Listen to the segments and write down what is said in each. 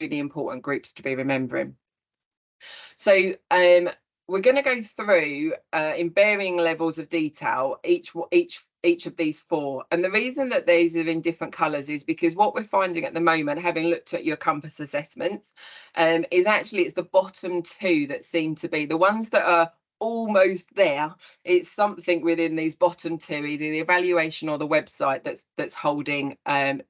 really important groups to be remembering. So we're going to go through in varying levels of detail each of these four, and the reason that these are in different colours is because what we're finding at the moment, having looked at your compass assessments, is actually it's the bottom two that seem to be the ones that are almost there. It's something within these bottom two, either the evaluation or the website, that's holding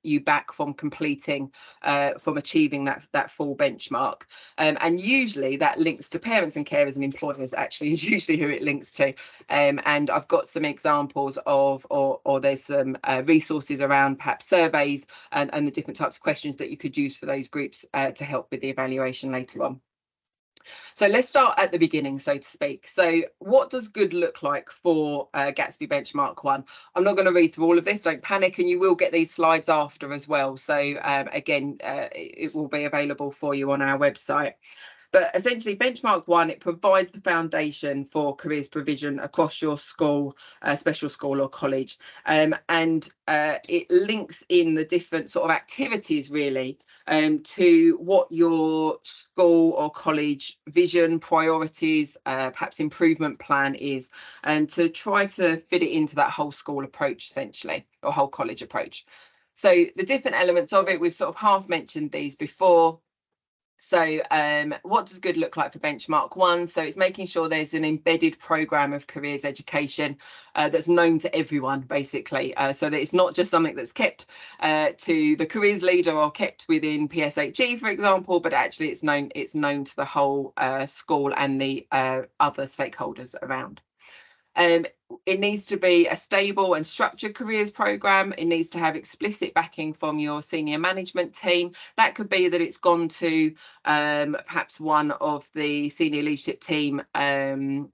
you back from completing, from achieving that full benchmark. And usually that links to parents and carers and employers, actually is usually who it links to. And I've got some examples of, or there's some resources around perhaps surveys and the different types of questions that you could use for those groups to help with the evaluation later on. So let's start at the beginning, so to speak. So what does good look like for Gatsby Benchmark 1? I'm not going to read through all of this, don't panic, and you will get these slides after as well. So again, it will be available for you on our website. But essentially, Benchmark 1, it provides the foundation for careers provision across your school, special school or college. And it links in the different sort of activities, really, to what your school or college vision, priorities, perhaps improvement plan is, and to try to fit it into that whole school approach, essentially, or whole college approach. So the different elements of it, we've sort of half mentioned these before. So what does good look like for Benchmark 1? So it's making sure there's an embedded programme of careers education that's known to everyone, basically, so that it's not just something that's kept to the careers leader or kept within PSHE, for example, but actually it's known to the whole school and the other stakeholders around. It needs to be a stable and structured careers programme. It needs to have explicit backing from your senior management team. That could be that it's gone to perhaps one of the senior leadership team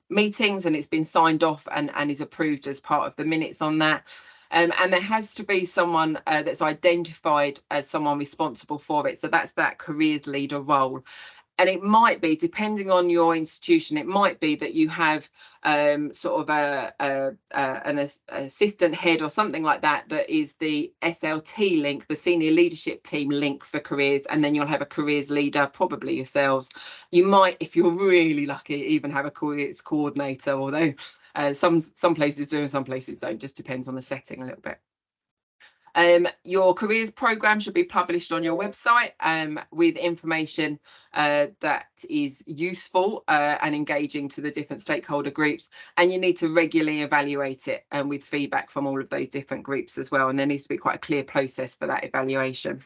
meetings and it's been signed off and is approved as part of the minutes on that. And there has to be someone that's identified as someone responsible for it. So that's that careers leader role. And it might be, depending on your institution, it might be that you have sort of an assistant head or something like that, that is the SLT link, the senior leadership team link for careers, and then you'll have a careers leader, probably yourselves. You might, if you're really lucky, even have a careers coordinator, although some places do and some places don't, just depends on the setting a little bit. Your careers programme should be published on your website with information that is useful and engaging to the different stakeholder groups, and you need to regularly evaluate it with feedback from all of those different groups as well, and there needs to be quite a clear process for that evaluation.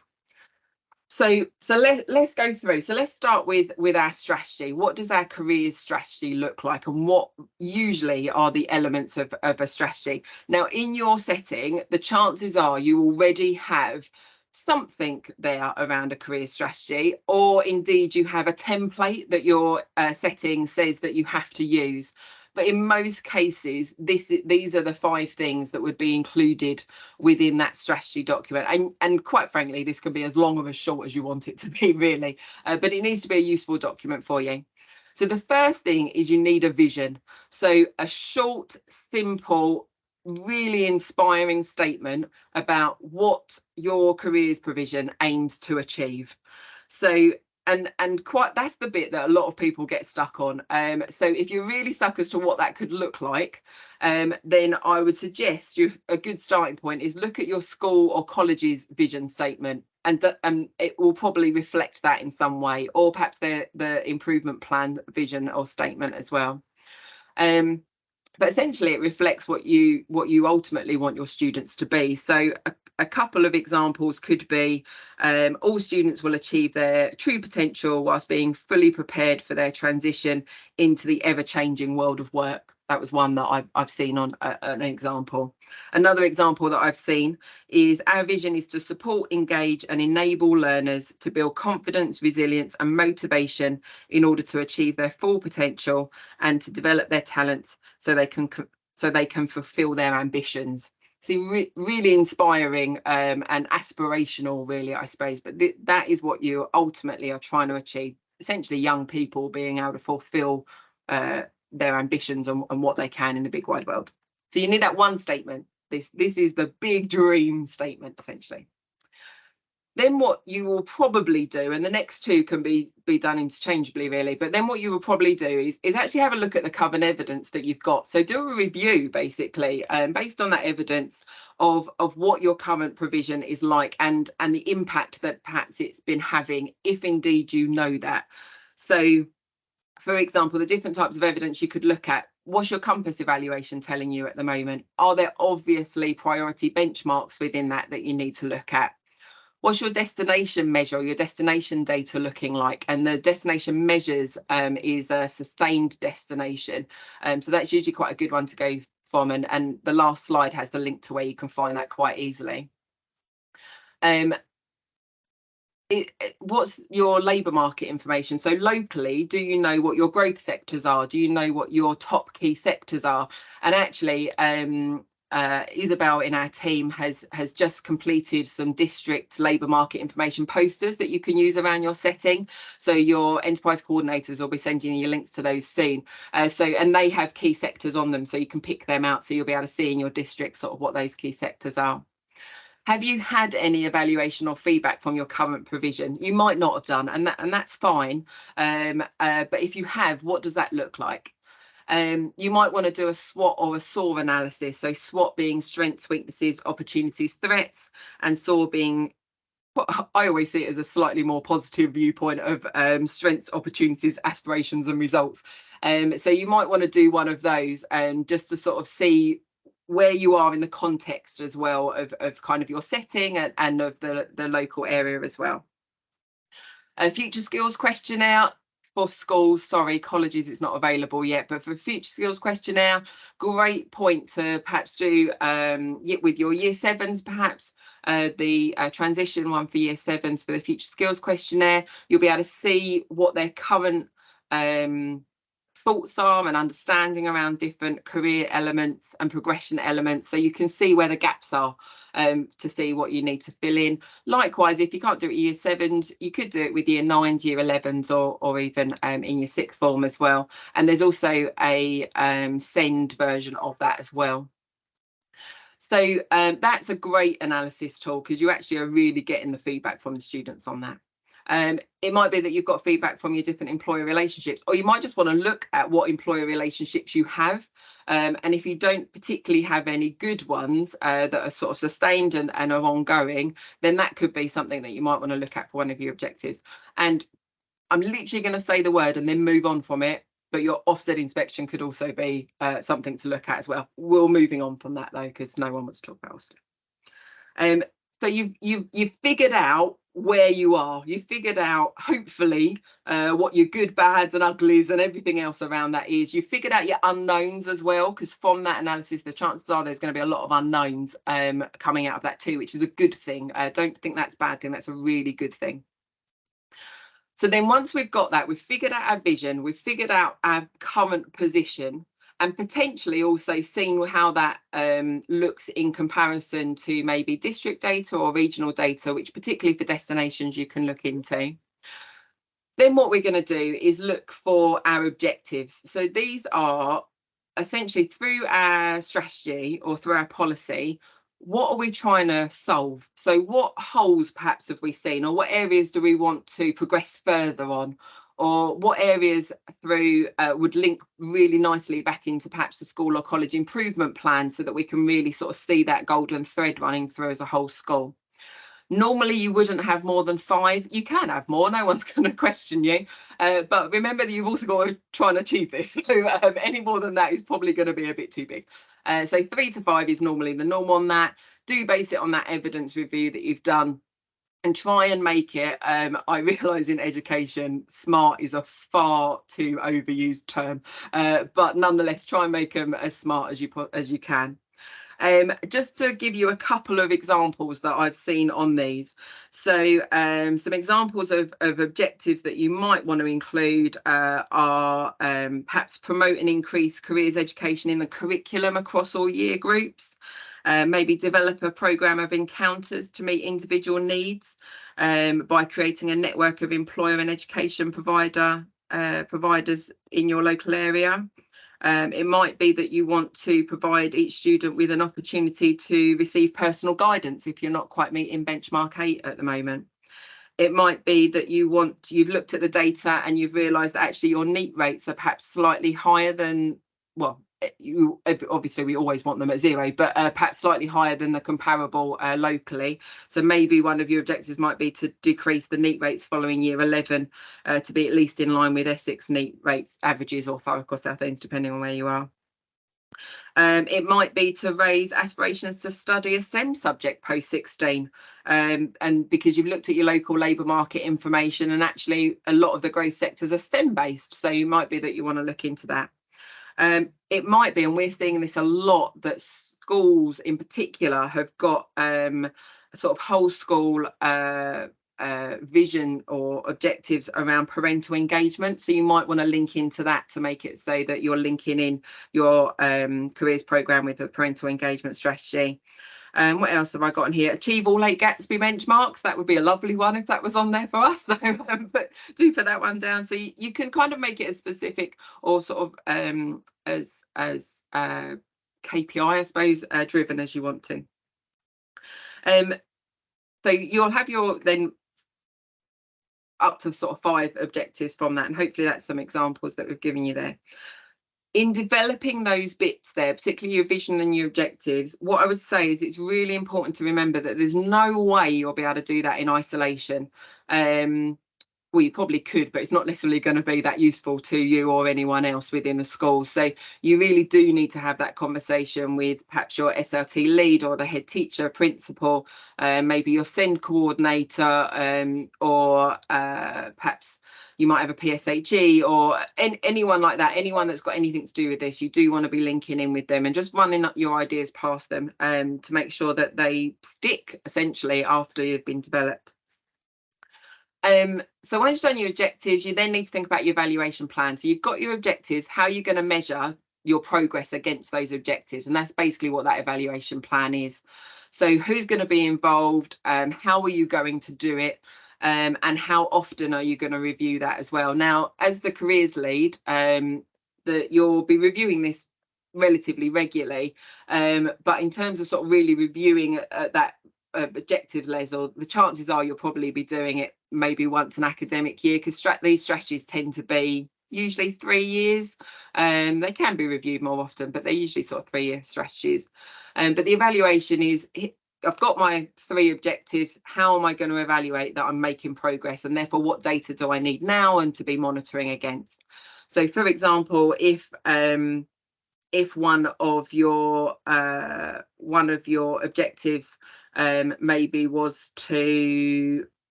So let's go through. So let's start with our strategy. What does our careers strategy look like, and what usually are the elements of a strategy? Now, in your setting, the chances are you already have something there around a career strategy, or indeed you have a template that your setting says that you have to use. But in most cases, these are the 5 things that would be included within that strategy document. And quite frankly, this can be as long or as short as you want it to be, really. But it needs to be a useful document for you. So the first thing is you need a vision. So a short, simple, really inspiring statement about what your careers provision aims to achieve. So and quite, that's the bit that a lot of people get stuck on. So if you're really stuck as to what that could look like, then I would suggest a good starting point is look at your school or college's vision statement, and it will probably reflect that in some way, or perhaps the improvement plan vision or statement as well. But essentially it reflects what you ultimately want your students to be. So a couple of examples could be all students will achieve their true potential whilst being fully prepared for their transition into the ever-changing world of work. That was one that I've seen on an example. Another example that I've seen is our vision is to support, engage and enable learners to build confidence, resilience and motivation in order to achieve their full potential and to develop their talents so they can fulfill their ambitions. So really inspiring and aspirational, really, I suppose. But that is what you ultimately are trying to achieve. Essentially, young people being able to fulfill their ambitions and what they can in the big wide world. So you need that one statement. This is the big dream statement, essentially. Then what you will probably do, and the next two can be done interchangeably really, but then what you will probably do is actually have a look at the covered evidence that you've got. So do a review basically based on that evidence of what your current provision is like and the impact that perhaps it's been having, if indeed you know that. So for example, the different types of evidence you could look at. What's your compass evaluation telling you at the moment? Are there obviously priority benchmarks within that you need to look at? What's your destination measure, your destination data looking like? And the destination measures is a sustained destination. So that's usually quite a good one to go from. And the last slide has the link to where you can find that quite easily. What's your labour market information? So locally, do you know what your growth sectors are? Do you know what your top key sectors are? And actually, Isabel in our team has just completed some district labour market information posters that you can use around your setting. So your enterprise coordinators will be sending you links to those soon. And they have key sectors on them, so you can pick them out, so you'll be able to see in your district sort of what those key sectors are. Have you had any evaluation or feedback from your current provision? You might not have done, and that's fine. But if you have, what does that look like? You might want to do a SWOT or a SOAR analysis. So SWOT being strengths, weaknesses, opportunities, threats, and SOAR being, I always see it as a slightly more positive viewpoint of strengths, opportunities, aspirations, and results. So you might want to do one of those just to sort of see where you are in the context as well of kind of your setting and of the local area as well. A future skills questionnaire for schools, sorry, colleges it's not available yet, but for future skills questionnaire, great point to perhaps do with your year sevens, perhaps the transition one for year sevens for the future skills questionnaire. You'll be able to see what their current thoughts are and understanding around different career elements and progression elements, so you can see where the gaps are to see what you need to fill in. Likewise, if you can't do it year sevens, you could do it with year nines, year 11s, or even in your sixth form as well. And there's also a send version of that as well. So that's a great analysis tool, because you actually are really getting the feedback from the students on that. It might be that you've got feedback from your different employer relationships, or you might just want to look at what employer relationships you have. And if you don't particularly have any good ones that are sort of sustained and are ongoing, then that could be something that you might want to look at for one of your objectives. And I'm literally going to say the word and then move on from it, but your Ofsted inspection could also be something to look at as well. We're moving on from that though, because no one wants to talk about Ofsted. So you've figured out where you are. You've figured out, hopefully, what your good, bads and uglies and everything else around that is. You've figured out your unknowns as well, because from that analysis, the chances are there's going to be a lot of unknowns coming out of that too, which is a good thing. Don't think that's a bad thing. That's a really good thing. So then once we've got that, we've figured out our vision, we've figured out our current position, and potentially also seen how that looks in comparison to maybe district data or regional data, which particularly for destinations you can look into. Then what we're going to do is look for our objectives. So these are essentially through our strategy or through our policy, what are we trying to solve? So what holes perhaps have we seen, or what areas do we want to progress further on? Or what areas through would link really nicely back into perhaps the school or college improvement plan, so that we can really sort of see that golden thread running through as a whole school. Normally you wouldn't have more than 5. You can have more, no one's going to question you, but remember that you've also got to try and achieve this, so any more than that is probably going to be a bit too big. So 3 to 5 is normally the norm on that. Do base it on that evidence review that you've done, and try and make it, I realise in education, smart is a far too overused term, but nonetheless, try and make them as smart as you can. Just to give you a couple of examples that I've seen on these. So some examples of objectives that you might want to include are perhaps promote and increase careers education in the curriculum across all year groups. Maybe develop a programme of encounters to meet individual needs by creating a network of employer and education providers in your local area. It might be that you want to provide each student with an opportunity to receive personal guidance if you're not quite meeting benchmark 8 at the moment. It might be that you've looked at the data and you've realised that actually your NEET rates are perhaps slightly higher than, well, obviously we always want them at 0, but perhaps slightly higher than the comparable locally. So maybe one of your objectives might be to decrease the NEET rates following year 11 to be at least in line with Essex NEET rates averages, or Thurrock or Southend, depending on where you are. It might be to raise aspirations to study a STEM subject post 16, and because you've looked at your local labour market information, and actually a lot of the growth sectors are STEM based, so you might be that you want to look into that. It might be, and we're seeing this a lot, that schools in particular have got a sort of whole school vision or objectives around parental engagement. So you might want to link into that to make it so that you're linking in your careers programme with a parental engagement strategy. What else have I got in here? Achieve all 8 Gatsby benchmarks. That would be a lovely one if that was on there for us. So do put that one down. So you can kind of make it as specific or sort of as KPI, I suppose, driven as you want to. So you'll have your then up to sort of 5 objectives from that, and hopefully that's some examples that we've given you there. In developing those bits there, particularly your vision and your objectives, what I would say is it's really important to remember that there's no way you'll be able to do that in isolation. Well, you probably could, but it's not necessarily going to be that useful to you or anyone else within the school. So you really do need to have that conversation with perhaps your SLT lead or the head teacher, principal, maybe your SEND coordinator, or perhaps you might have a PSHE or anyone like that, anyone that's got anything to do with this. You do want to be linking in with them and just running up your ideas past them to make sure that they stick essentially after you've been developed. So once you've done your objectives, you then need to think about your evaluation plan. So you've got your objectives, how you're going to measure your progress against those objectives, and that's basically what that evaluation plan is. So who's going to be involved, how are you going to do it, and how often are you going to review that as well. Now, as the careers lead, that you'll be reviewing this relatively regularly, but in terms of sort of really reviewing at that objective level, the chances are you'll probably be doing it maybe once an academic year, because these strategies tend to be usually 3 years. They can be reviewed more often, but they're usually sort of 3-year strategies. But the evaluation is, I've got my 3 objectives. How am I going to evaluate that I'm making progress? And therefore, what data do I need now and to be monitoring against? So, for example, if one of your objectives maybe was to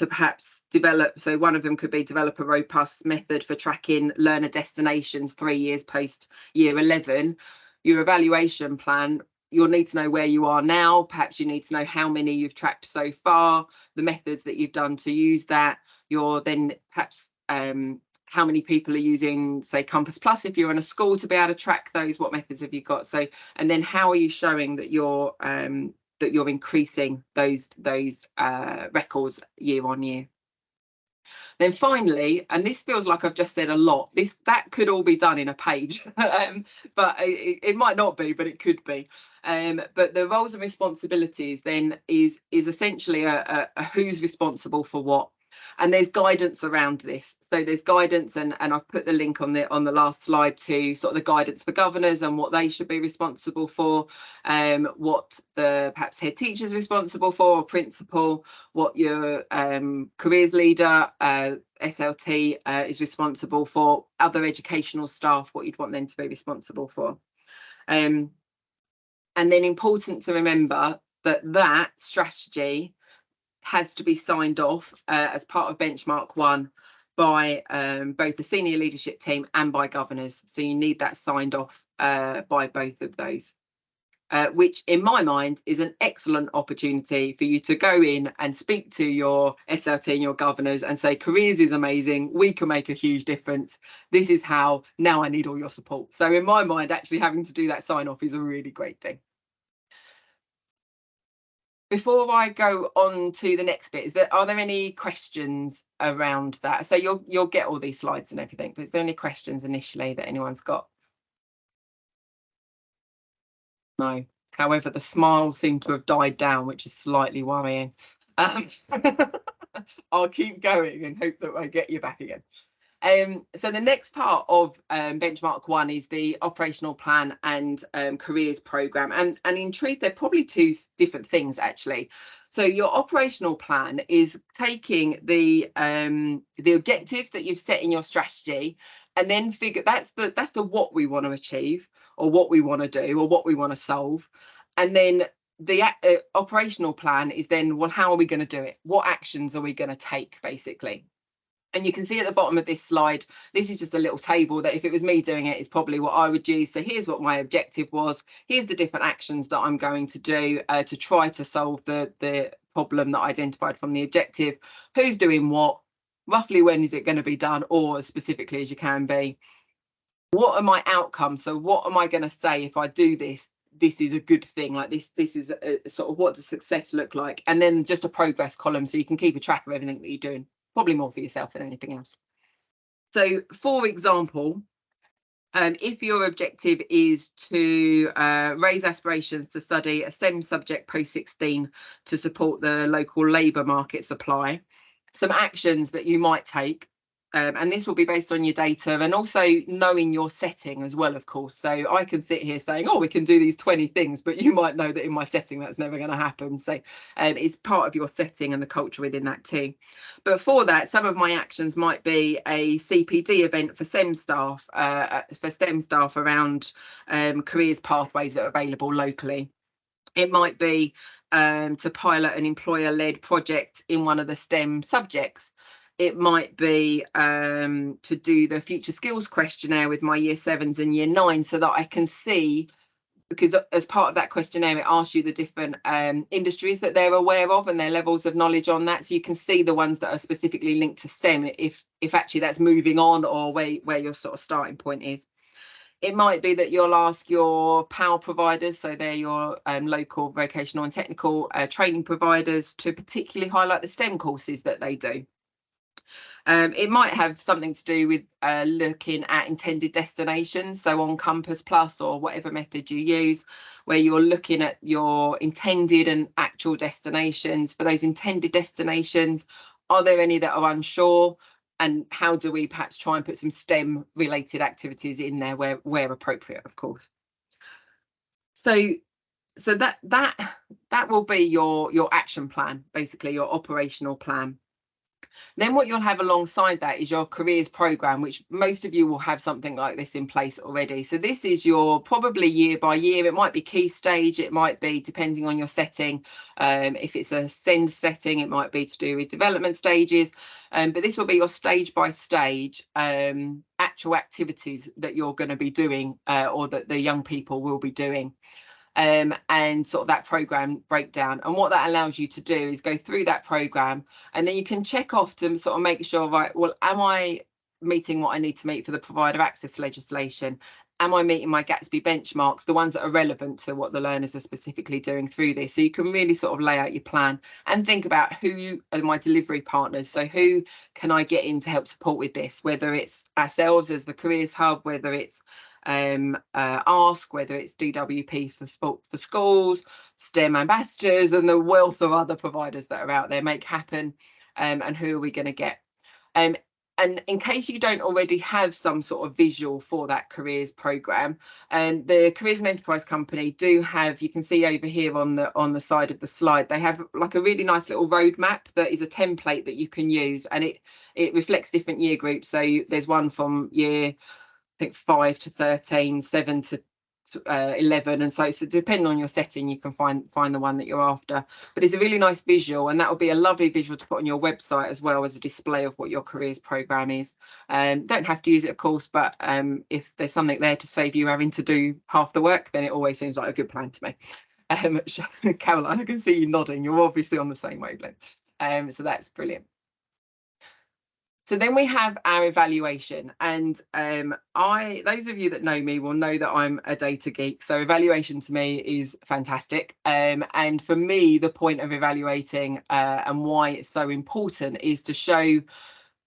perhaps develop, so one of them could be develop a robust method for tracking learner destinations 3 years post year 11, your evaluation plan, you'll need to know where you are now. Perhaps you need to know how many you've tracked so far, the methods that you've done to use that. You're then perhaps how many people are using, say, Compass Plus if you're in a school to be able to track those, what methods have you got? So, and then how are you showing that you're increasing those records year on year? Then finally, and this feels like I've just said a lot, that could all be done in a page, but it might not be, but it could be. But the roles and responsibilities then is essentially a who's responsible for what. And there's guidance around this. So there's guidance, and I've put the link on the last slide to sort of the guidance for governors and what they should be responsible for, what the perhaps head teacher is responsible for, or principal, what your careers leader, SLT is responsible for, other educational staff, what you'd want them to be responsible for. And then important to remember that strategy has to be signed off as part of benchmark 1 by both the senior leadership team and by governors. So you need that signed off by both of those, which in my mind is an excellent opportunity for you to go in and speak to your SLT and your governors and say, careers is amazing, we can make a huge difference, this is how, now I need all your support. So in my mind, actually having to do that sign off is a really great thing. before I go on to the next bit, are there any questions around that? So you'll get all these slides and everything, but is there any questions initially that anyone's got? No. However, the smiles seem to have died down, which is slightly worrying. I'll keep going and hope that I get you back again. So the next part of benchmark 1 is the operational plan and careers program, and in truth they're probably two different things actually. So your operational plan is taking the objectives that you've set in your strategy, and then figure that's the what we want to achieve, or what we want to do, or what we want to solve, and then the operational plan is then, well, how are we going to do it? What actions are we going to take, basically? And you can see at the bottom of this slide, this is just a little table that if it was me doing it, is probably what I would use. So here's what my objective was. Here's the different actions that I'm going to do to try to solve the problem that I identified from the objective. Who's doing what? Roughly when is it going to be done, or as specifically as you can be. What are my outcomes? So what am I going to say if I do this? This is a good thing. Like this is a sort of, what does success look like? And then just a progress column so you can keep a track of everything that you're doing. Probably more for yourself than anything else. So, for example, if your objective is to raise aspirations to study a STEM subject post-16 to support the local labour market supply, some actions that you might take, and this will be based on your data and also knowing your setting as well, of course. So I can sit here saying, oh, we can do these 20 things, but you might know that in my setting that's never going to happen. So it's part of your setting and the culture within that too. But for that, some of my actions might be a CPD event for STEM staff, around careers pathways that are available locally. It might be to pilot an employer-led project in one of the STEM subjects. It might be to do the future skills questionnaire with my year 7s and year 9s, so that I can see, because as part of that questionnaire it asks you the different industries that they're aware of and their levels of knowledge on that, so you can see the ones that are specifically linked to STEM, if actually that's moving on, or where your sort of starting point is. It might be that you'll ask your PAL providers, so they're your local vocational and technical training providers, to particularly highlight the STEM courses that they do. It might have something to do with looking at intended destinations, so on Compass Plus or whatever method you use, where you're looking at your intended and actual destinations. For those intended destinations, are there any that are unsure? And how do we perhaps try and put some STEM related activities in there where appropriate, of course. So that will be your action plan, basically your operational plan. Then what you'll have alongside that is your careers program, which most of you will have something like this in place already. So this is your probably year by year. It might be key stage. It might be, depending on your setting. If it's a SEND setting, it might be to do with development stages. But this will be your stage by stage actual activities that you're going to be doing, or that the young people will be doing. And sort of that program breakdown. And what that allows you to do is go through that program, and then you can check off to sort of make sure, right, well, am I meeting what I need to meet for the provider access legislation? Am I meeting my Gatsby benchmarks, the ones that are relevant to what the learners are specifically doing through this? So you can really sort of lay out your plan and think about who are my delivery partners. So who can I get in to help support with this, whether it's ourselves as the Careers Hub, whether it's ASK, whether it's DWP for schools, STEM ambassadors, and the wealth of other providers that are out there. Make happen. And who are we going to get? And in case you don't already have some sort of visual for that careers program, the Careers and Enterprise Company do have, you can see over here on the side of the slide, they have like a really nice little roadmap that is a template that you can use, and it reflects different year groups. So there's one from year, I think, 5 to 13, 7 to 11, and so depending on your setting you can find the one that you're after. But it's a really nice visual, and that will be a lovely visual to put on your website as well as a display of what your careers program is. Don't have to use it, of course, but if there's something there to save you having to do half the work, then it always seems like a good plan to me. Caroline, I can see you nodding. You're obviously on the same wavelength. So that's brilliant. So then we have our evaluation, and those of you that know me will know that I'm a data geek. So evaluation to me is fantastic. And for me, the point of evaluating and why it's so important is to show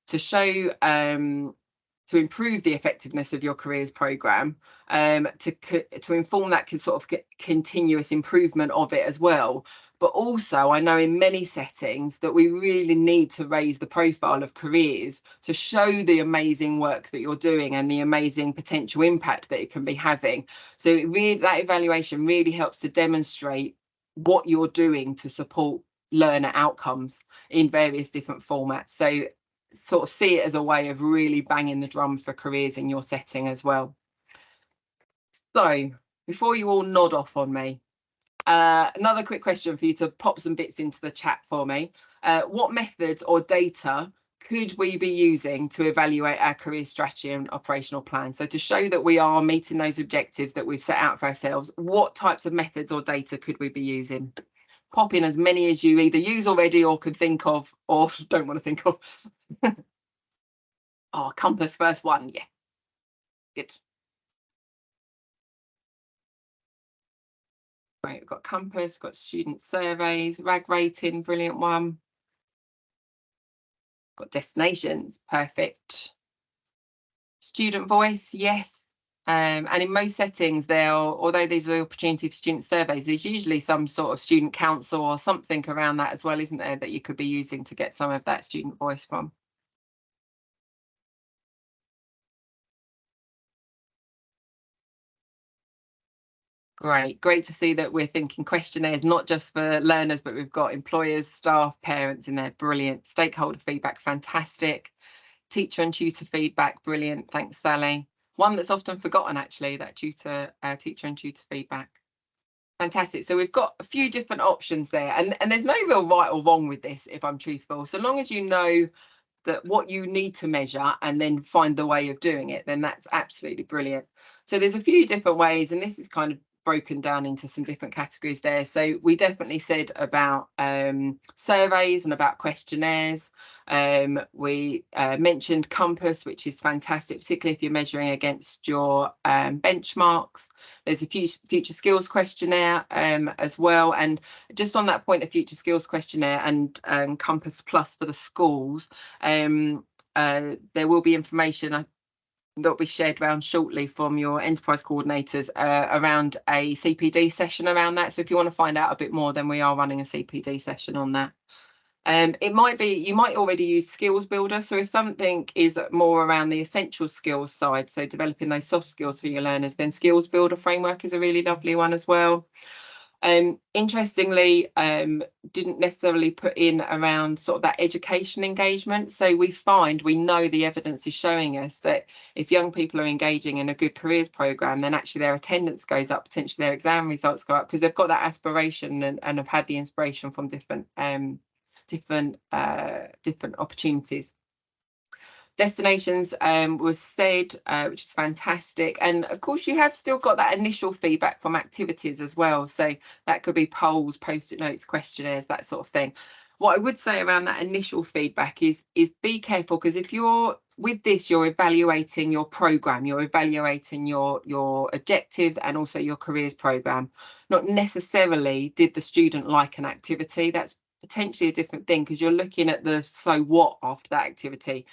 to improve the effectiveness of your careers program, to inform that sort of continuous improvement of it as well. But also, I know in many settings that we really need to raise the profile of careers to show the amazing work that you're doing and the amazing potential impact that it can be having. So that evaluation really helps to demonstrate what you're doing to support learner outcomes in various different formats. So sort of see it as a way of really banging the drum for careers in your setting as well. So before you all nod off on me, another quick question for you to pop some bits into the chat for me. What methods or data could we be using to evaluate our career strategy and operational plan? So to show that we are meeting those objectives that we've set out for ourselves, what types of methods or data could we be using? Pop in as many as you either use already or could think of or don't want to think of. Oh, Compass, first one. Yeah, good. Right, we've got Compass, we've got student surveys, RAG rating, brilliant one. Got destinations, perfect. Student voice, yes. And in most settings, although these are the opportunity for student surveys, there's usually some sort of student council or something around that as well, isn't there, that you could be using to get some of that student voice from. Great to see that we're thinking questionnaires, not just for learners, but we've got employers, staff, parents in there. Brilliant. Stakeholder feedback, fantastic. Teacher and tutor feedback, brilliant. Thanks, Sally. One that's often forgotten, actually, that teacher and tutor feedback. Fantastic. So we've got a few different options there, and there's no real right or wrong with this, if I'm truthful. So long as you know that what you need to measure and then find the way of doing it, then that's absolutely brilliant. So there's a few different ways, and this is kind of broken down into some different categories there. So we definitely said about surveys and about questionnaires. We mentioned Compass, which is fantastic, particularly if you're measuring against your benchmarks. There's a future skills questionnaire as well. And just on that point of future skills questionnaire and Compass Plus for the schools, there will be information that will be shared around shortly from your enterprise coordinators around a CPD session around that. So if you want to find out a bit more, then we are running a CPD session on that. It might be, you might already use Skills Builder. So if something is more around the essential skills side, so developing those soft skills for your learners, then Skills Builder framework is a really lovely one as well. Interestingly, didn't necessarily put in around sort of that education engagement. So we know the evidence is showing us that if young people are engaging in a good careers program, then actually their attendance goes up, potentially their exam results go up, because they've got that aspiration and have had the inspiration from different opportunities. Destinations was said, which is fantastic. And of course, you have still got that initial feedback from activities as well. So that could be polls, post-it notes, questionnaires, that sort of thing. What I would say around that initial feedback is be careful, because if you're with this, you're evaluating your program, you're evaluating your objectives and also your careers program. Not necessarily did the student like an activity. That's potentially a different thing, because you're looking at the so what after that activity.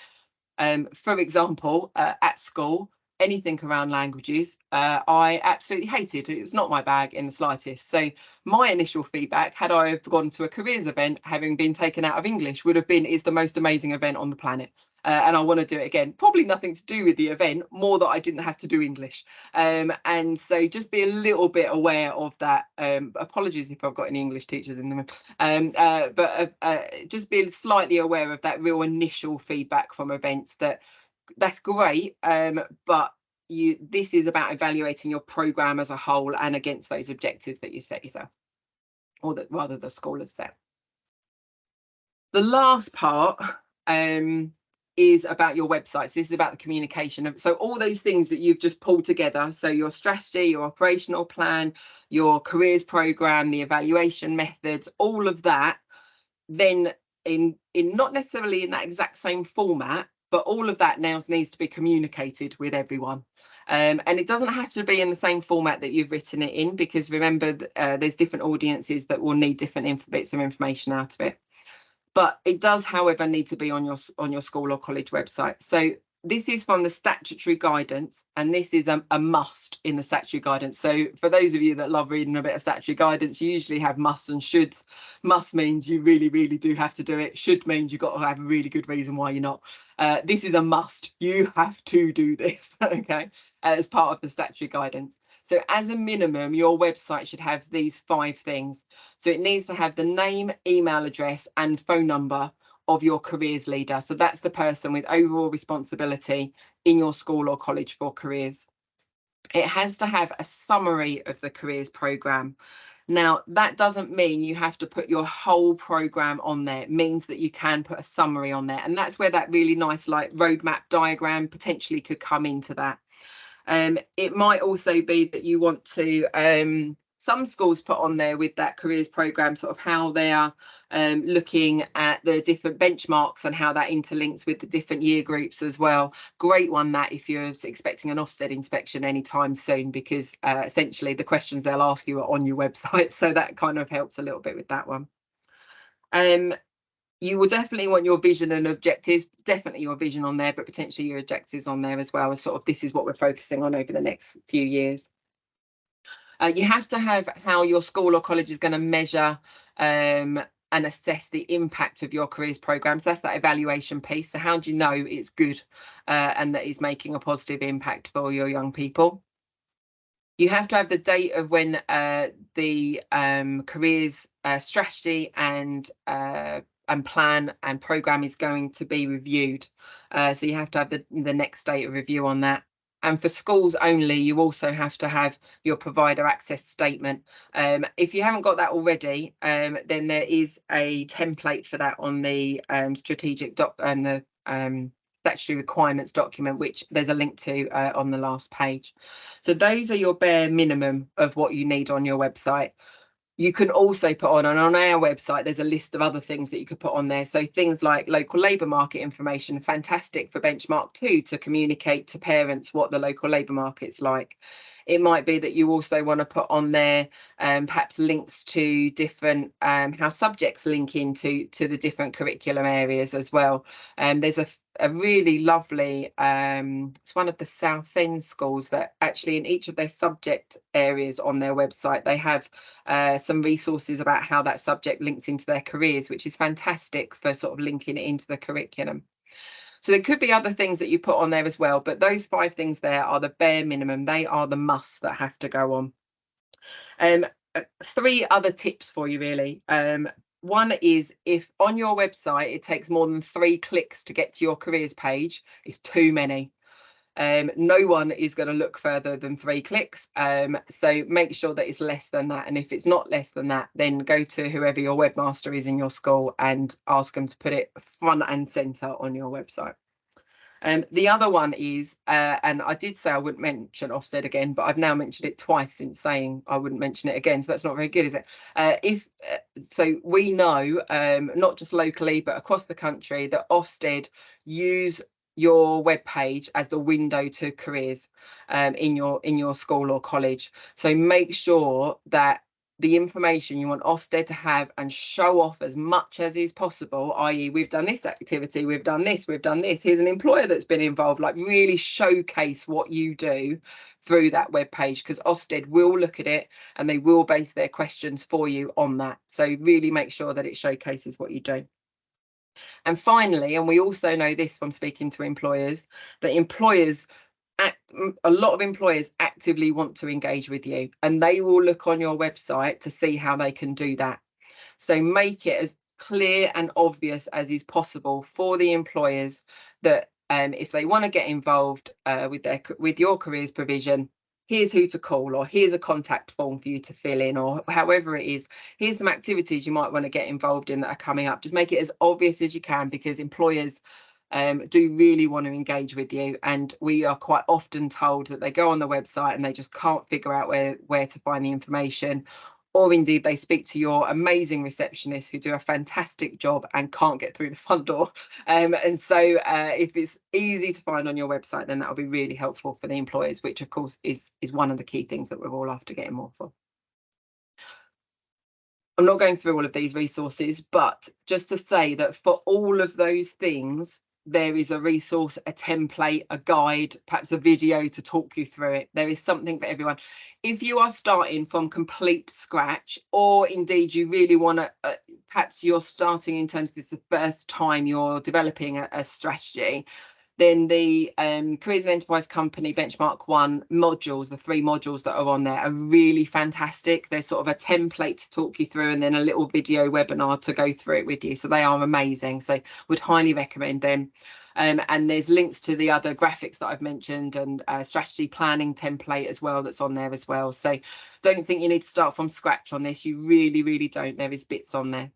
For example, at school, anything around languages, I absolutely hated. It was not my bag in the slightest. So my initial feedback, had I gone to a careers event, having been taken out of English, would have been, it's the most amazing event on the planet. And I want to do it again. Probably nothing to do with the event, more that I didn't have to do English. And so just be a little bit aware of that. Apologies if I've got any English teachers in the room. But just be slightly aware of that real initial feedback from events. That's great, but this is about evaluating your program as a whole and against those objectives that you set yourself, or that rather the school has set. The last part is about your website. So this is about the communication. So all those things that you've just pulled together, so your strategy, your operational plan, your careers program, the evaluation methods, all of that, then in not necessarily in that exact same format, but all of that now needs to be communicated with everyone. And it doesn't have to be in the same format that you've written it in, because remember, there's different audiences that will need different bits of information out of it. But it does, however, need to be on your school or college website. So this is from the statutory guidance, and this is a must in the statutory guidance. So for those of you that love reading a bit of statutory guidance, you usually have musts and shoulds. Must means you really, really do have to do it. Should means you've got to have a really good reason why you're not. This is a must. You have to do this, okay, as part of the statutory guidance. So as a minimum, your website should have these 5 things. So it needs to have the name, email address, and phone number of your careers leader. So that's the person with overall responsibility in your school or college for careers. It has to have a summary of the careers program. Now, that doesn't mean you have to put your whole program on there. It means that you can put a summary on there. And that's where that really nice like roadmap diagram potentially could come into that. It might also be that you want to, some schools put on there with that careers program sort of how they are looking at the different benchmarks and how that interlinks with the different year groups as well. Great one, that, if you're expecting an Ofsted inspection anytime soon, because essentially the questions they'll ask you are on your website. So that kind of helps a little bit with that one. You will definitely want your vision and objectives, definitely your vision on there, but potentially your objectives on there as well, as sort of this is what we're focusing on over the next few years. You have to have how your school or college is going to measure and assess the impact of your careers programs. That's that evaluation piece. So how do you know it's good and that it's making a positive impact for your young people? You have to have the date of when the careers strategy and plan and program is going to be reviewed. So you have to have the next date of review on that. And for schools only, you also have to have your provider access statement. If you haven't got that already, then there is a template for that on the strategic doc and the statutory requirements document, which there's a link to on the last page. So those are your bare minimum of what you need on your website. You can also put on our website, there's a list of other things that you could put on there. So things like local labour market information, fantastic for benchmark 2 to communicate to parents what the local labour market's like. It might be that you also want to put on there perhaps links to different how subjects link into the different curriculum areas as well. There's a really lovely, it's one of the South End schools that actually in each of their subject areas on their website, they have some resources about how that subject links into their careers, which is fantastic for sort of linking it into the curriculum. So there could be other things that you put on there as well, but those 5 things there are the bare minimum. They are the musts that have to go on. 3 other tips for you, really. One is, if on your website it takes more than 3 clicks to get to your careers page, it's too many. No one is going to look further than 3 clicks. So make sure that it's less than that. And if it's not less than that, then go to whoever your webmaster is in your school and ask them to put it front and center on your website. The other one is, and I did say I wouldn't mention Ofsted again, but I've now mentioned it twice since saying I wouldn't mention it again. So that's not very good, is it? So we know, not just locally, but across the country, that Ofsted use your web page as the window to careers in your school or college. So make sure that the information you want Ofsted to have and show off as much as is possible, i.e. we've done this activity, we've done this, here's an employer that's been involved, like really showcase what you do through that web page, because Ofsted will look at it and they will base their questions for you on that. So really make sure that it showcases what you do. And finally, and we also know this from speaking to employers, that a lot of employers actively want to engage with you, and they will look on your website to see how they can do that. So make it as clear and obvious as is possible for the employers that if they want to get involved with your careers provision, here's who to call, or here's a contact form for you to fill in, or however it is, here's some activities you might want to get involved in that are coming up. Just make it as obvious as you can, because employers do really want to engage with you, and we are quite often told that they go on the website and they just can't figure out where to find the information, or indeed they speak to your amazing receptionist who do a fantastic job and can't get through the front door. And so if it's easy to find on your website, then that'll be really helpful for the employers, which of course is one of the key things that we're all after getting more for. I'm not going through all of these resources, but just to say that for all of those things, there is a resource, a template, a guide, perhaps a video to talk you through it. There is something for everyone. If you are starting from complete scratch, or indeed you really want to, perhaps you're starting in terms of this the first time you're developing a strategy, then the Careers and Enterprise Company Benchmark 1 modules, the 3 modules that are on there, are really fantastic. They're sort of a template to talk you through, and then a little video webinar to go through it with you. So they are amazing. So would highly recommend them. And there's links to the other graphics that I've mentioned, and strategy planning template as well that's on there as well. So don't think you need to start from scratch on this. You really, really don't. There is bits on there.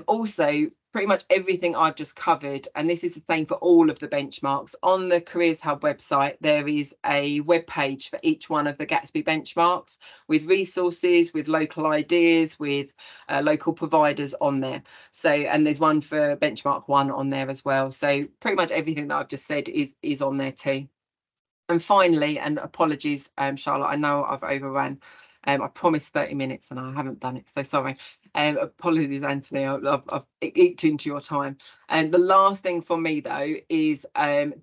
Also, pretty much everything I've just covered, and this is the same for all of the benchmarks, on the Careers Hub website, there is a web page for each one of the Gatsby benchmarks with resources, with local ideas, with local providers on there. So, and there's one for benchmark 1 on there as well. So pretty much everything that I've just said is on there too. And finally, and apologies, Charlotte, I know I've overrun. I promised 30 minutes and I haven't done it, so sorry. Apologies, Anthony, I've eked into your time. And the last thing for me, though, is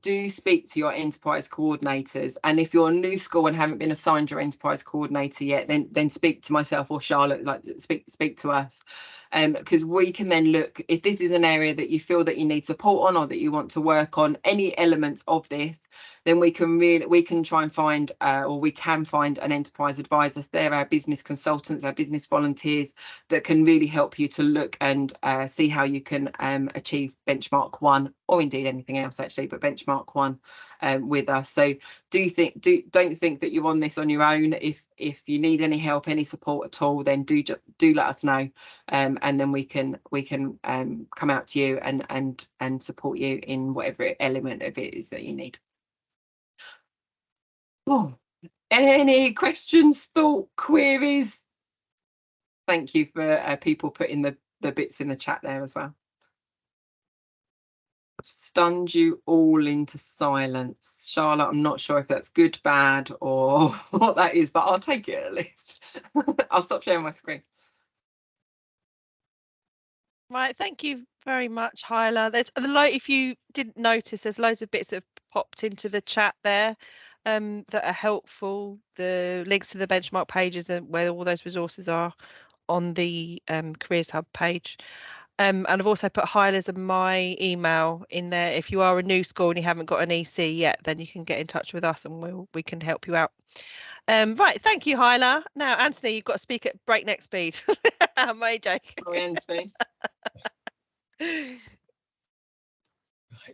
do speak to your enterprise coordinators. And if you're a new school and haven't been assigned your enterprise coordinator yet, then speak to myself or Charlotte, like speak to us. Because we can then look, if this is an area that you feel that you need support on, or that you want to work on any elements of this, then we can try and find, or we can find an enterprise advisor. They're our business consultants, our business volunteers that can really help you to look and see how you can achieve benchmark 1, or indeed anything else actually, but benchmark 1 with us. So don't think that you're on this on your own. If you need any help, any support at all, then do let us know, and then we can come out to you and support you in whatever element of it is that you need. Oh, any questions, thought, queries? Thank you for people putting the bits in the chat there as well. I've stunned you all into silence. Charlotte, I'm not sure if that's good, bad, or what that is, but I'll take it at least. I'll stop sharing my screen. Right, thank you very much, Hyla. There's a lot, if you didn't notice, there's loads of bits that have popped into the chat there that are helpful. The links to the benchmark pages and where all those resources are on the Careers Hub page. And I've also put Hyla's and my email in there. If you are a new school and you haven't got an EC yet, then you can get in touch with us and we can help you out. Right, thank you, Hyla. Now, Anthony, you've got to speak at breakneck speed. Am I joking? Sorry, Anthony.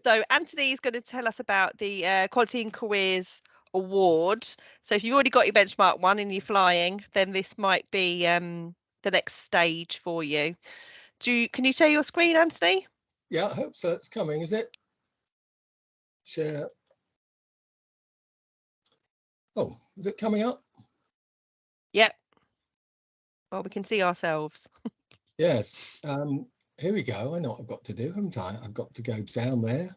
So Anthony is going to tell us about the Quality in Careers Award. So if you've already got your benchmark 1 and you're flying, then this might be the next stage for you. Can you share your screen, Anthony? Yeah, I hope so. It's coming, is it? Share. Oh, is it coming up? Yep. Well, we can see ourselves. Yes. Here we go. I know what I've got to do, haven't I? I've got to go down there.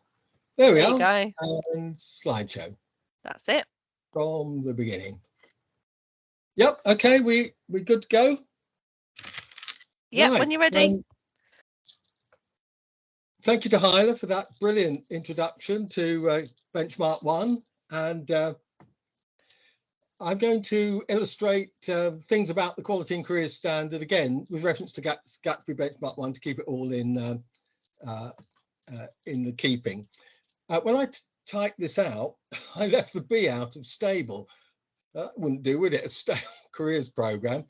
There we are. There you go. And slideshow. That's it. From the beginning. Yep. Okay. We're good to go. Yeah. Right. When you're ready. Thank you to Hyla for that brilliant introduction to Benchmark 1. And I'm going to illustrate things about the Quality in Careers standard again with reference to Gatsby Benchmark 1 to keep it all in the keeping. When I typed this out, I left the B out of stable. That wouldn't do, would it? A stable careers program.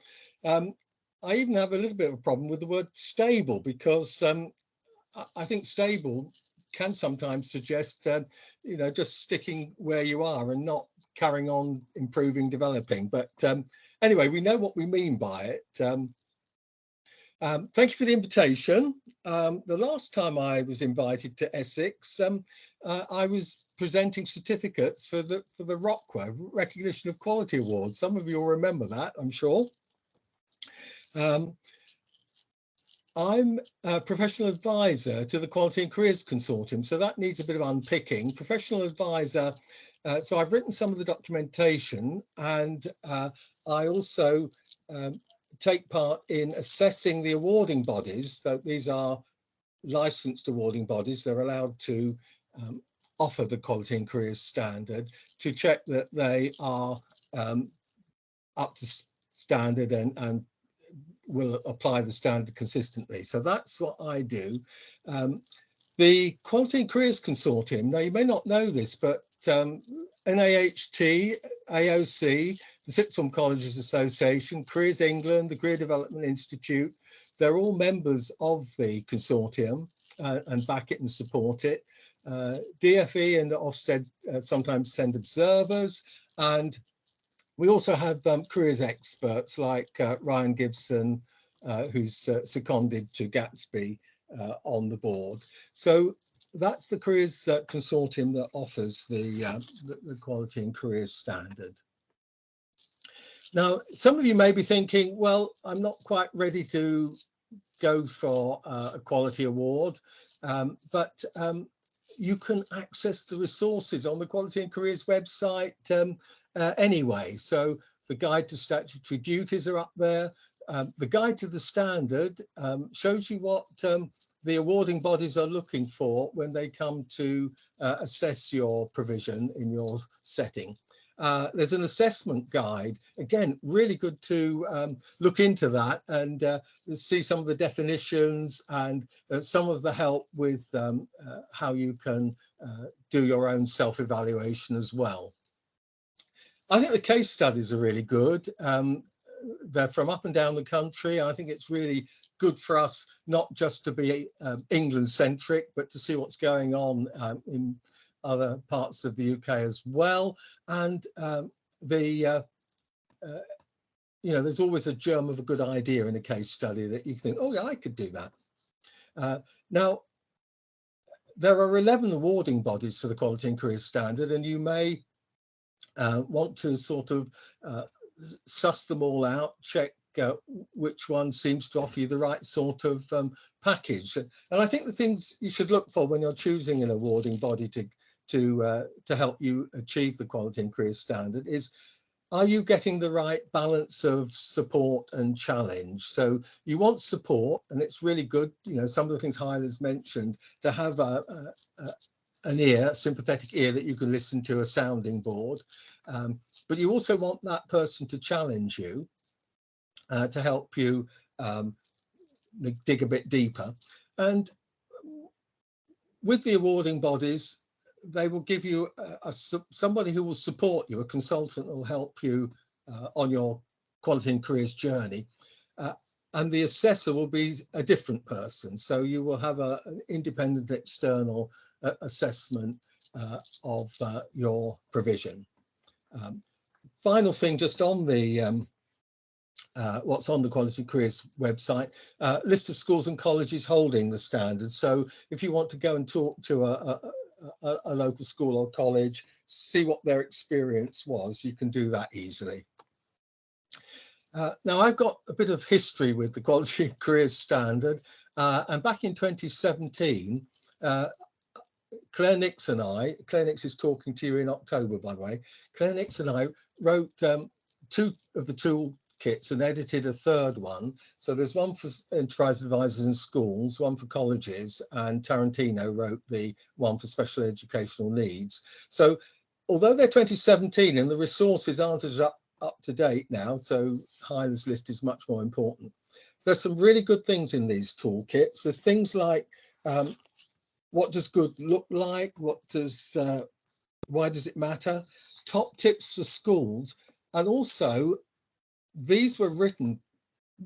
I even have a little bit of a problem with the word stable because I think stable can sometimes suggest, you know, just sticking where you are and not carrying on improving, developing. But anyway, we know what we mean by it. Thank you for the invitation. The last time I was invited to Essex, I was presenting certificates for the ROCWA, Recognition of Quality Awards. Some of you will remember that, I'm sure. I'm a professional advisor to the Quality and Careers Consortium, so that needs a bit of unpicking. Professional advisor, so I've written some of the documentation, and I also take part in assessing the awarding bodies. So these are licensed awarding bodies. They're allowed to offer the Quality and Careers standard, to check that they are up to standard and will apply the standard consistently. So that's what I do. The Quality and Careers Consortium, now you may not know this, but NAHT, AOC, the Sixth Form Colleges Association, Careers England, the Career Development Institute, they're all members of the consortium and back it and support it. DFE and Ofsted sometimes send observers, and we also have careers experts like Ryan Gibson, who's seconded to Gatsby on the board. So that's the Careers Consortium that offers the Quality and Careers Standard. Now, some of you may be thinking, well, I'm not quite ready to go for a quality award, but you can access the resources on the Quality and Careers website anyway. So the guide to statutory duties are up there. The guide to the standard shows you what the awarding bodies are looking for when they come to assess your provision in your setting. There's an assessment guide, again, really good to look into that and see some of the definitions and some of the help with how you can do your own self-evaluation as well. I think the case studies are really good. They're from up and down the country. I think it's really good for us not just to be England-centric, but to see what's going on in other parts of the UK as well. And you know, there's always a germ of a good idea in a case study that you think, oh yeah, I could do that. Now, there are 11 awarding bodies for the Quality and Careers Standard, and you may want to sort of suss them all out, check which one seems to offer you the right sort of package. And I think the things you should look for when you're choosing an awarding body to help you achieve the Quality and Careers Standard is, are you getting the right balance of support and challenge? So you want support, and it's really good, you know, some of the things Hyla's mentioned, to have an ear, a sympathetic ear that you can listen to, a sounding board. But you also want that person to challenge you, to help you dig a bit deeper. And with the awarding bodies, they will give you somebody who will support you, a consultant will help you on your quality and careers journey. And the assessor will be a different person. So you will have an independent external assessment of your provision. Final thing, just on the what's on the Quality and Careers website, list of schools and colleges holding the standard. So if you want to go and talk to a local school or college, see what their experience was, you can do that easily. Now, I've got a bit of history with the Quality and Careers Standard, and back in 2017, Claire Nix and I, Claire Nix is talking to you in October, by the way, Claire Nix and I wrote 2 of the toolkits and edited a 3rd one. So there's one for enterprise advisors in schools, one for colleges, and Tarantino wrote the one for special educational needs. So although they're 2017 and the resources aren't as up to date now, so Hyla's list is much more important, there's some really good things in these toolkits. There's things like what does good look like? Why does it matter? Top tips for schools. And also, these were written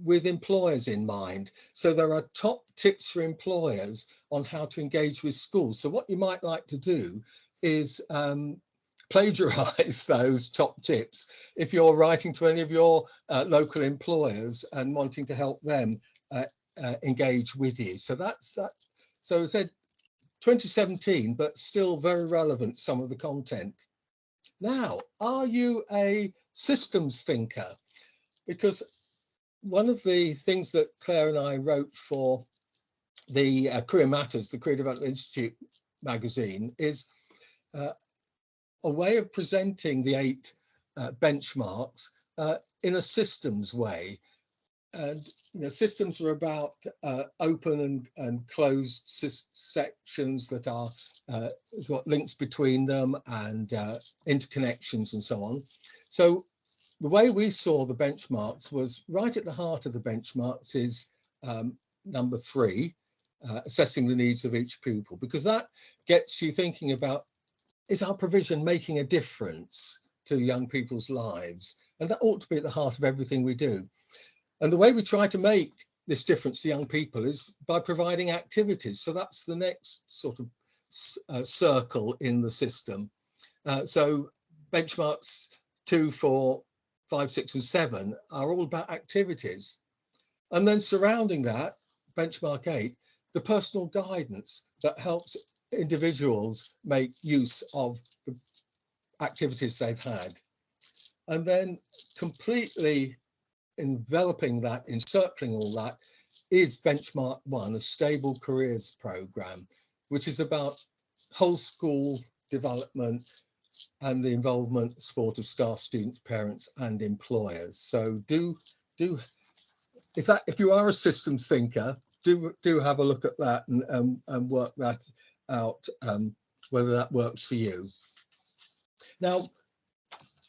with employers in mind. So there are top tips for employers on how to engage with schools. So what you might like to do is plagiarize those top tips if you're writing to any of your local employers and wanting to help them engage with you. So that's that. So as I said, 2017, but still very relevant, some of the content. Now, are you a systems thinker? Because one of the things that Claire and I wrote for the Career Matters, the Career Development Institute magazine, is a way of presenting the 8 benchmarks in a systems way. And systems are about open and closed sections that are got links between them and interconnections and so on. So the way we saw the benchmarks was right at the heart of the benchmarks is number 3, assessing the needs of each pupil, because that gets you thinking about, is our provision making a difference to young people's lives? And that ought to be at the heart of everything we do. And the way we try to make this difference to young people is by providing activities. So that's the next sort of circle in the system. So benchmarks 2, 4, 5, 6 and 7 are all about activities. And then surrounding that, benchmark 8, the personal guidance that helps individuals make use of the activities they've had. And then completely enveloping that, encircling all that, is benchmark 1, a stable careers program, which is about whole school development and the involvement, support of staff, students, parents and employers. So if you are a systems thinker, do have a look at that and work that out, whether that works for you. Now,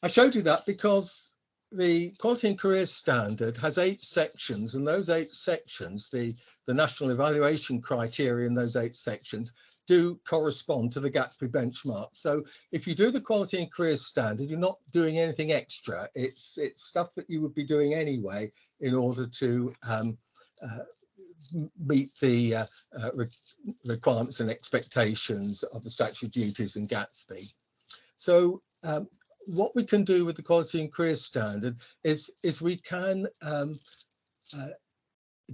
I showed you that because the Quality and Careers Standard has 8 sections, and those 8 sections, the national evaluation criteria in those 8 sections, do correspond to the Gatsby benchmark. So if you do the Quality and Careers Standard, you're not doing anything extra. It's stuff that you would be doing anyway in order to meet the requirements and expectations of the statutory duties in Gatsby. So what we can do with the Quality and Careers Standard is we can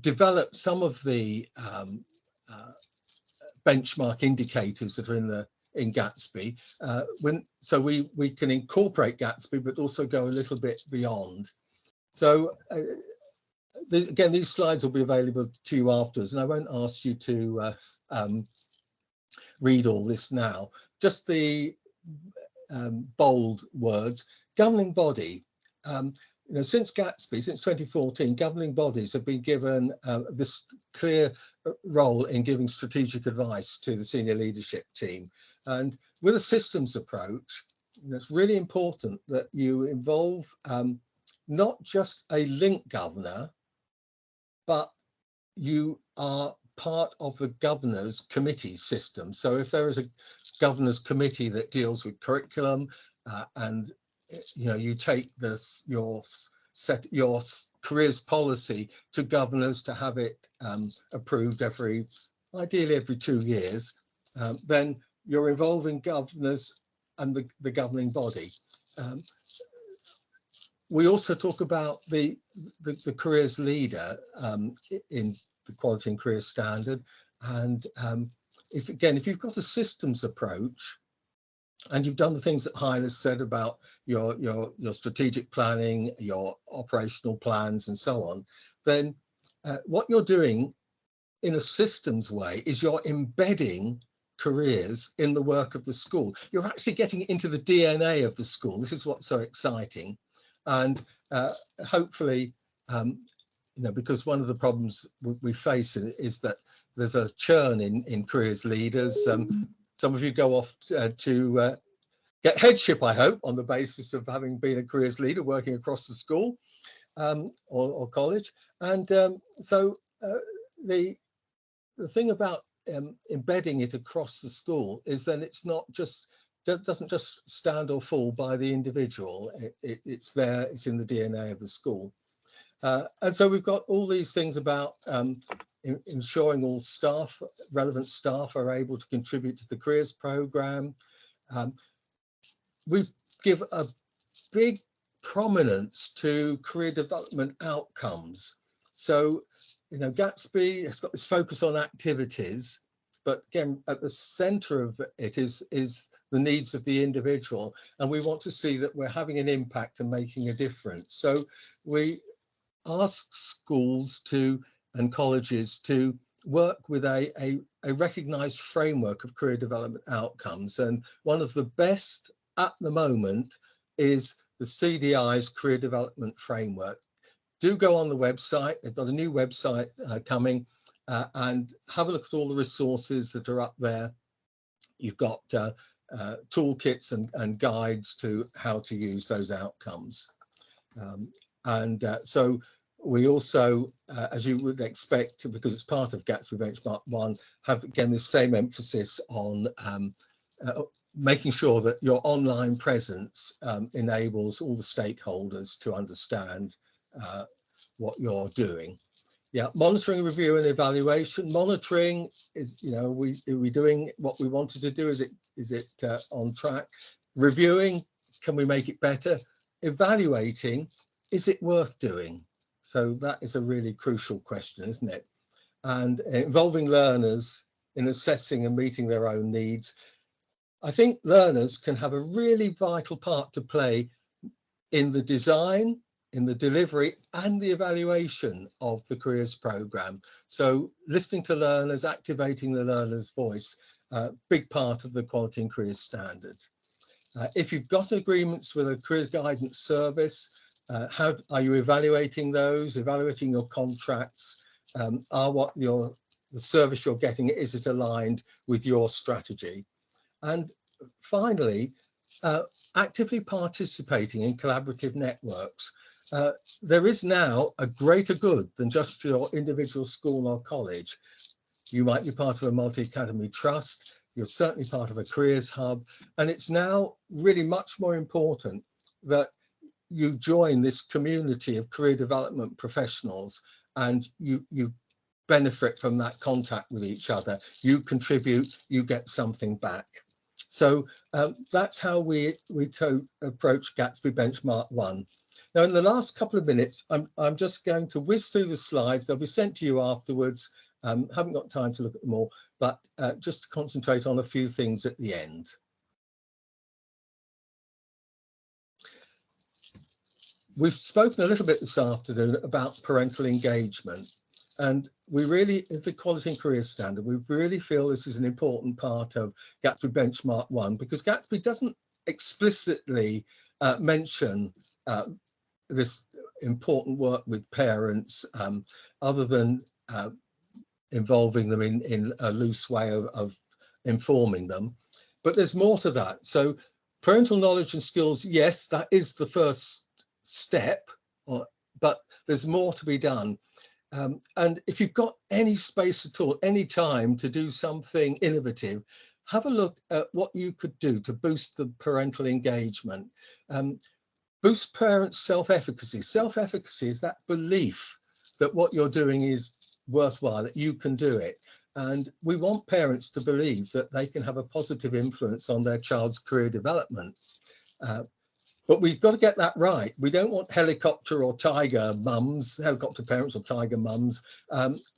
develop some of the benchmark indicators that are in Gatsby. So we can incorporate Gatsby, but also go a little bit beyond. So again, these slides will be available to you afterwards, and I won't ask you to read all this now. Just the bold words: governing body. Since Gatsby, since 2014, governing bodies have been given this clear role in giving strategic advice to the senior leadership team. And with a systems approach, it's really important that you involve not just a link governor, but you are part of the governor's committee system. So if there is a governor's committee that deals with curriculum and you take your careers policy to governors to have it approved ideally every 2 years, then you're involving governors and the governing body. We also talk about the careers leader in the Quality and Careers Standard. And if you've got a systems approach and you've done the things that Hyla said about your strategic planning, your operational plans and so on, then what you're doing in a systems way is you're embedding careers in the work of the school. You're actually getting into the DNA of the school. This is what's so exciting. And hopefully, because one of the problems we face is that there's a churn in careers leaders. Some of you go off to get headship, I hope, on the basis of having been a careers leader working across the school or college. And so the thing about embedding it across the school is then it's not just, doesn't just stand or fall by the individual. It's there, it's in the DNA of the school. And so we've got all these things about ensuring all staff, relevant staff, are able to contribute to the careers programme. We give a big prominence to career development outcomes. So, Gatsby has got this focus on activities, but again, at the centre of it is the needs of the individual, and we want to see that we're having an impact and making a difference. So we ask schools to and colleges to work with a recognised framework of career development outcomes. And one of the best at the moment is the CDI's career development framework. Do go on the website. They've got a new website coming, and have a look at all the resources that are up there. You've got toolkits and guides to how to use those outcomes. So we also, as you would expect, because it's part of Gatsby Benchmark 1, have again this same emphasis on making sure that your online presence enables all the stakeholders to understand what you're doing. Yeah, monitoring, review, and evaluation. Monitoring is, are we doing what we wanted to do? Is it on track? Reviewing, can we make it better? Evaluating, is it worth doing? So that is a really crucial question, isn't it? And involving learners in assessing and meeting their own needs. I think learners can have a really vital part to play in the design, in the delivery and the evaluation of the careers programme. So listening to learners, activating the learner's voice, big part of the quality and careers standard. If you've got agreements with a career guidance service, how are you evaluating those, evaluating your contracts? The service you're getting, is it aligned with your strategy? And finally, actively participating in collaborative networks. There is now a greater good than just your individual school or college. You might be part of a multi-academy trust, you're certainly part of a careers hub, and it's now really much more important that you join this community of career development professionals and you benefit from that contact with each other. You contribute, you get something back. So that's how we approach Gatsby Benchmark 1. Now, in the last couple of minutes, I'm just going to whiz through the slides. They'll be sent to you afterwards. Haven't got time to look at them all, but just to concentrate on a few things at the end. We've spoken a little bit this afternoon about parental engagement. And we really, at the Quality and Careers Standard, we really feel this is an important part of Gatsby Benchmark 1, because Gatsby doesn't explicitly mention this important work with parents, other than involving them in a loose way of informing them. But there's more to that. So parental knowledge and skills, yes, that is the first step, but there's more to be done. And if you've got any space at all, any time to do something innovative, have a look at what you could do to boost the parental engagement. Boost parents' self-efficacy. Self-efficacy is that belief that what you're doing is worthwhile, that you can do it. And we want parents to believe that they can have a positive influence on their child's career development. But we've got to get that right. We don't want helicopter or tiger mums, helicopter parents or tiger mums.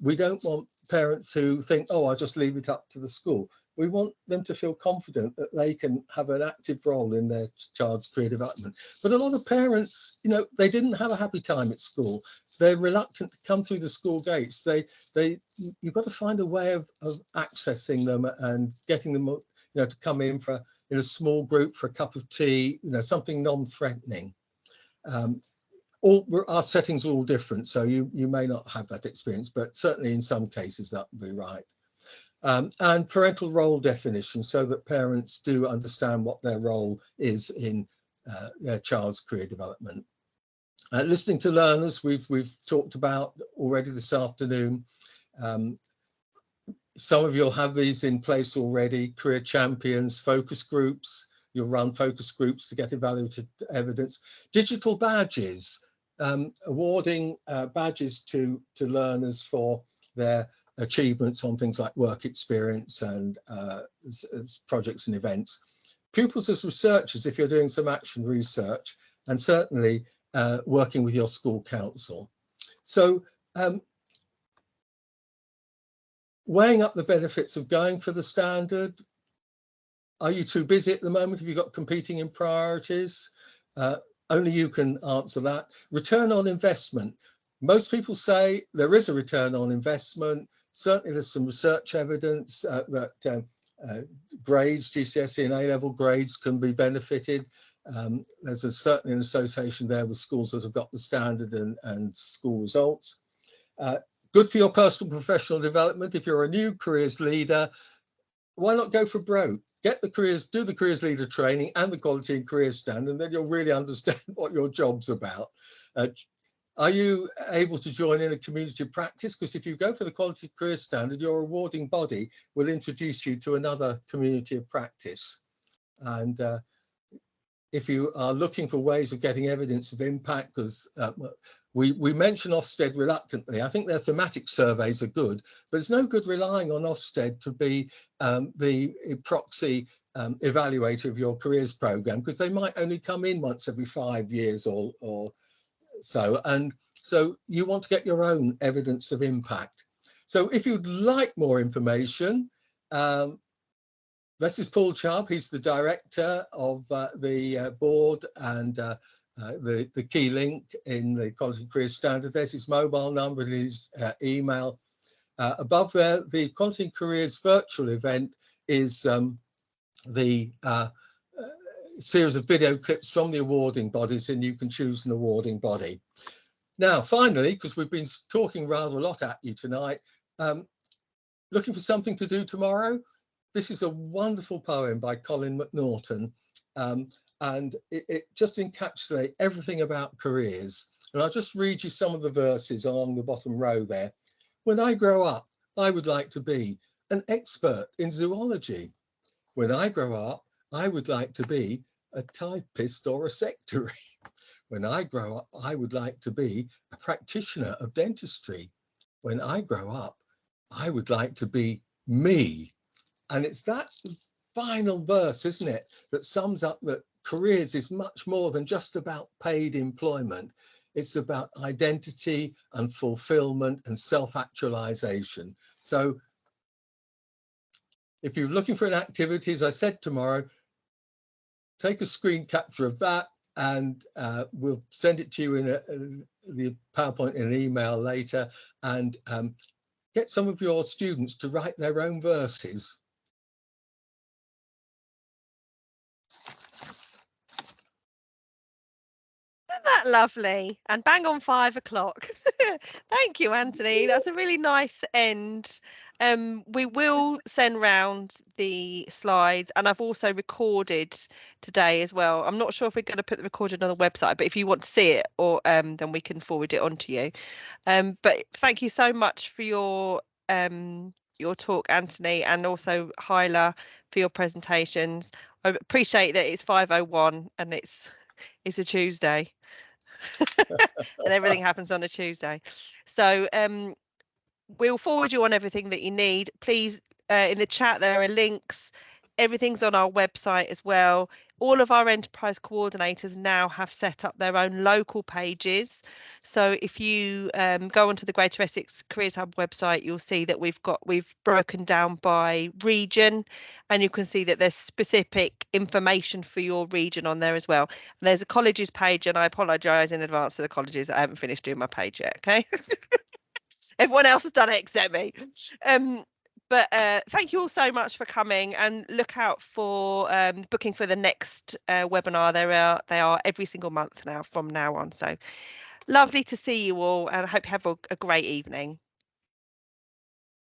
We don't want parents who think, oh, I'll just leave it up to the school. We want them to feel confident that they can have an active role in their child's career development. But a lot of parents, they didn't have a happy time at school. They're reluctant to come through the school gates. You've got to find a way of accessing them and getting them, to come in a small group for a cup of tea, something non-threatening. Our settings are all different, so you may not have that experience, but certainly in some cases that would be right. And parental role definition, so that parents do understand what their role is in their child's career development. Listening to learners, we've talked about already this afternoon. Some of you'll have these in place already, career champions, focus groups. You'll run focus groups to get evaluated evidence. Digital badges, awarding badges to learners for their achievements on things like work experience and projects and events. Pupils as researchers, if you're doing some action research, and certainly working with your school council. So weighing up the benefits of going for the standard. Are you too busy at the moment? Have you got competing in priorities? Only you can answer that. Return on investment. Most people say there is a return on investment. Certainly there's some research evidence that grades, GCSE and A-level grades can be benefited. There's certainly an association there with schools that have got the standard and school results. Good for your personal professional development. If you're a new careers leader, why not go for broke? Get the careers, do the careers leader training and the quality and careers standard, and then you'll really understand what your job's about. Are you able to join in a community of practice? Because if you go for the quality career standard, your awarding body will introduce you to another community of practice. And if you are looking for ways of getting evidence of impact, because we mention Ofsted reluctantly. I think their thematic surveys are good, but it's no good relying on Ofsted to be the proxy evaluator of your careers programme, because they might only come in once every 5 years or so. And so you want to get your own evidence of impact. So if you'd like more information, this is Paul Chubb. He's the director of the board and the key link in the Quality Careers Standard. There's his mobile number and his email. Above there, the Quality Careers virtual event is the series of video clips from the awarding bodies, and you can choose an awarding body. Now, finally, because we've been talking rather a lot at you tonight, looking for something to do tomorrow? This is a wonderful poem by Colin McNaughton, and it just encapsulates everything about careers. And I'll just read you some of the verses along the bottom row there. When I grow up, I would like to be an expert in zoology. When I grow up, I would like to be a typist or a secretary. When I grow up, I would like to be a practitioner of dentistry. When I grow up, I would like to be me. And it's that final verse, isn't it, that sums up that careers is much more than just about paid employment. It's about identity and fulfillment and self-actualization. So if you're looking for an activity, as I said tomorrow, take a screen capture of that, and we'll send it to you in the PowerPoint in an email later, and get some of your students to write their own verses. Isn't that lovely? And bang on 5 o'clock. Thank you, Anthony. That's a really nice end. We will send round the slides, and I've also recorded today as well. I'm not sure if we're going to put the recording on the website, but if you want to see it, or then we can forward it on to you. But thank you so much for your talk, Anthony, and also Hyla for your presentations. I appreciate that it's 5:01 and it's a Tuesday. And everything happens on a Tuesday. So we'll forward you on everything that you need. Please, in the chat, there are links. Everything's on our website as well. All of our enterprise coordinators now have set up their own local pages. So if you go onto the Greater Essex Careers Hub website, you'll see that we've broken down by region, and you can see that there's specific information for your region on there as well. And there's a colleges page, and I apologise in advance to the colleges. I haven't finished doing my page yet. Okay. Everyone else has done it except me. But thank you all so much for coming, and look out for booking for the next webinar. They are every single month now from now on. So lovely to see you all, and I hope you have a great evening.